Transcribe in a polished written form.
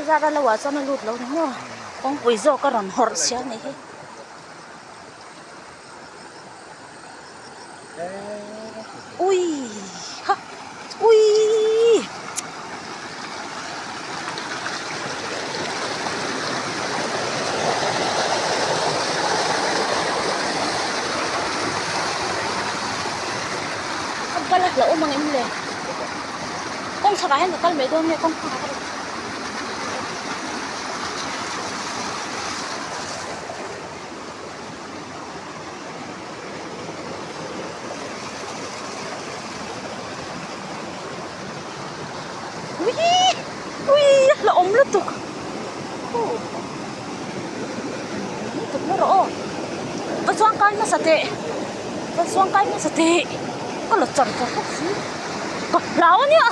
ra ra lâu cho nó lụt lâu đúng không? Con quỷ do cái ròn hột xéo này thế. Ui, ha, ui. Con kalat lỗ mang em lên. Con sarahan ka kalme doon niya con. Ui, ui, laom lutok. Oh. Lutok na ro. Pasuang kain na sa te. Pasuang kain na sa te. Kalot char ka. Laon niya.